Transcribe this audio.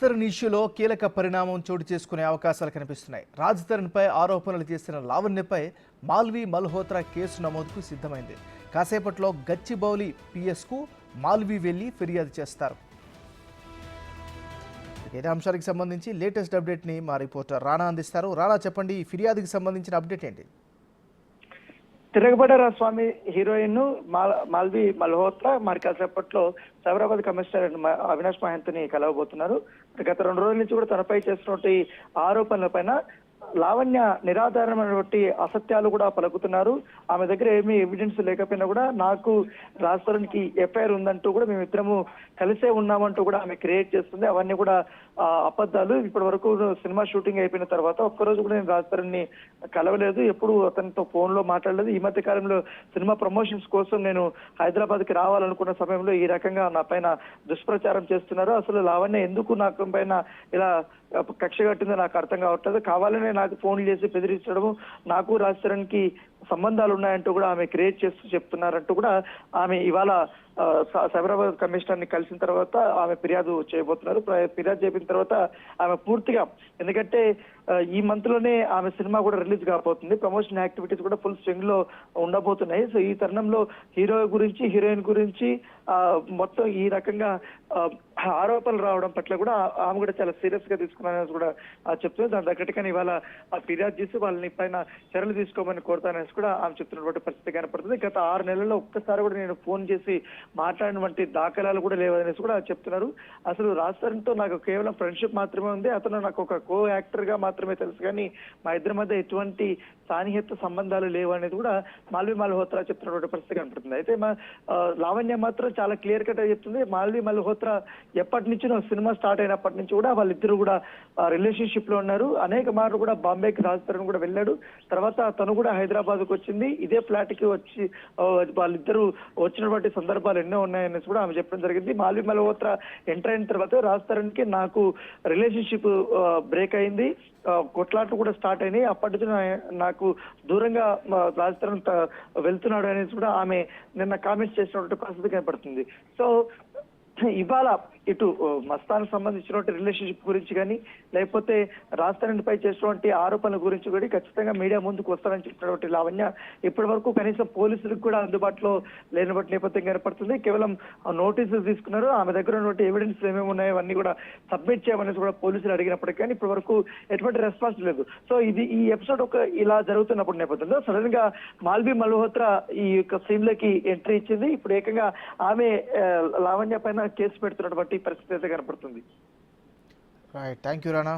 తరుణ్ ఇష్యూలో కీలక పరిణామం చోటు చేసుకునే అవకాశాలు కనిపిస్తున్నాయి. తరుణ్పై ఆరోపణలు చేసిన లావణ్యపై మాల్వి మల్హోత్రా కేసు నమోదుకు సిద్ధమైంది. కాసేపట్లో గచ్చిబౌలి పిఎస్కు మాల్వి వెళ్లి ఫిర్యాదు చేస్తారు. ఇదే అంశానికి సంబంధించి లేటెస్ట్ అప్డేట్ని మా రిపోర్టర్ రాణా అందిస్తారు. రాణా, చెప్పండి, ఈ ఫిర్యాదుకి సంబంధించిన అప్డేట్ ఏంటి? తిరగబడ్డారా స్వామి హీరోయిన్ మాల్వి మల్హోత్రా మరి కాసేపట్లో సైబరాబాద్ కమిషనర్ అవినాష్ మహంత్ని కలవబోతున్నారు. గత 2 రోజుల నుంచి కూడా తనపై చేస్తున్నటువంటి ఆరోపణలపైన లావణ్య నిరాధారమైనటువంటి అసత్యాలు కూడా పలుకుతున్నారు. ఆమె దగ్గర ఏమీ ఎవిడెన్స్ లేకపోయినా కూడా నాకు రాజ్తరుణ్కి ఎఫ్ఐఆర్ ఉందంటూ కూడా మేమిద్దరము కలిసే ఉన్నామంటూ కూడా ఆమె క్రియేట్ చేస్తుంది. అవన్నీ కూడా అబద్ధాలు. ఇప్పటి వరకు సినిమా షూటింగ్ అయిపోయిన తర్వాత ఒక్కరోజు కూడా నేను రాజ్తరుణ్ని కలవలేదు, ఎప్పుడు అతనితో ఫోన్ లో మాట్లాడలేదు. ఈ మధ్య కాలంలో సినిమా ప్రమోషన్స్ కోసం నేను హైదరాబాద్ కి రావాలనుకున్న సమయంలో ఈ రకంగా నా పైన దుష్ప్రచారం చేస్తున్నారు. అసలు లావణ్య ఎందుకు నాకు పైన ఇలా కక్ష కట్టిందో నాకు అర్థం కావట్లేదు. కావాలనే నాకు ఫోన్లు చేసి బెదిరించడము, నాకు రాజ్తరుణ్కి సంబంధాలు ఉన్నాయంటూ కూడా ఆమె క్రియేట్ చేస్తూ చెప్తున్నారంటూ కూడా ఆమె ఇవాళ సైబరాబాద్ కమిషనర్ ని కలిసిన తర్వాత ఆమె ఫిర్యాదు చేయబోతున్నారు. ఫిర్యాదు చేపిన తర్వాత ఆమె పూర్తిగా, ఎందుకంటే ఈ మంత్ లోనే ఆమె సినిమా కూడా రిలీజ్ కాబోతుంది. ప్రమోషన్ యాక్టివిటీస్ కూడా ఫుల్ స్వింగ్ లో ఉండబోతున్నాయి. సో ఈ తరుణంలో హీరో గురించి, హీరోయిన్ గురించి మొత్తం ఈ రకంగా ఆరోపణలు రావడం పట్ల కూడా ఆమె కూడా చాలా సీరియస్ గా తీసుకున్నారని కూడా చెప్తుంది. దాని తగ్గట్టుగానే ఇవాళ ఫిర్యాదు చేసి వాళ్ళని పైన చర్యలు తీసుకోమని కోరుతానని కూడా ఆమె చెప్తున్నటువంటి పరిస్థితి కనపడుతుంది. గత 6 నెలల్లో ఒక్కసారి కూడా నేను ఫోన్ చేసి మాట్లాడినటువంటి దాఖలాలు కూడా లేవనేసి కూడా చెప్తున్నారు. అసలు రాజ్తరుణ్తో నాకు కేవలం ఫ్రెండ్షిప్ మాత్రమే ఉంది, అతను నాకు ఒక కో యాక్టర్ గా మాత్రమే తెలుసు, కానీ మా ఇద్దరి మధ్య ఎటువంటి సాన్నిహిత సంబంధాలు లేవు అనేది కూడా మాల్వి మల్హోత్రా చెప్తున్నటువంటి పరిస్థితి కనపడుతుంది. అయితే లావణ్య మాత్రం చాలా క్లియర్ కట్ గా చెప్తుంది. మాల్వి మల్హోత్రా ఎప్పటి నుంచి సినిమా స్టార్ట్ అయినప్పటి నుంచి కూడా వాళ్ళిద్దరు కూడా రిలేషన్షిప్ లో ఉన్నారు. అనేక మార్లు కూడా బాంబేకి రాజ్తరుణ్ కూడా వెళ్ళాడు. తర్వాత తను కూడా హైదరాబాద్ కు వచ్చింది. ఇదే ఫ్లాట్ కి వచ్చి వాళ్ళిద్దరూ వచ్చినటువంటి సందర్భాలు ఎన్నో ఉన్నాయనేసి కూడా ఆమె చెప్పడం జరిగింది. మాల్వి మల్హోత్రా ఎంటర్ అయిన తర్వాత రాజ్తరుణ్కి నాకు రిలేషన్షిప్ బ్రేక్ అయింది, కొట్లాట్లు కూడా స్టార్ట్ అయినాయి. అప్పటి నుంచి నాకు దూరంగా రాజ్తరుణ్ వెళ్తున్నాడు అనేసి కూడా ఆమె నిన్న కామెంట్స్ చేసినటువంటి పరిస్థితి కనపడుతుంది. సో ఇవాళ ఇటు మస్తాన్కు సంబంధించినటువంటి రిలేషన్షిప్ గురించి కానీ, లేకపోతే రాజ్తరుణ్ పై చేసినటువంటి ఆరోపణల గురించి కూడా ఖచ్చితంగా మీడియా ముందుకు వస్తారని చెప్పినటువంటి లావణ్య ఇప్పటి వరకు కనీసం పోలీసులకు కూడా అందుబాటులో లేనటువంటి నేపథ్యం కనపడుతుంది. కేవలం నోటీసులు తీసుకున్నారు. ఆమె దగ్గర ఉన్నటువంటి ఎవిడెన్స్ ఏమేమి ఉన్నాయో అవన్నీ కూడా సబ్మిట్ చేయమనేసి కూడా పోలీసులు అడిగినప్పటికీ కానీ ఇప్పటి వరకు ఎటువంటి రెస్పాన్స్ లేదు. సో ఈ ఎపిసోడ్ ఇలా జరుగుతున్నప్పుడు నేపథ్యంలో సడన్ గా మాల్వి మల్హోత్రా ఈ యొక్క సీన్ లోకి ఎంట్రీ ఇచ్చింది. ఇప్పుడు ఏకంగా ఆమె లావణ్య పైన కేసు పెడుతున్నటువంటి పరిస్థితి అయితే కనపడుతుంది. Right, thank you Rana.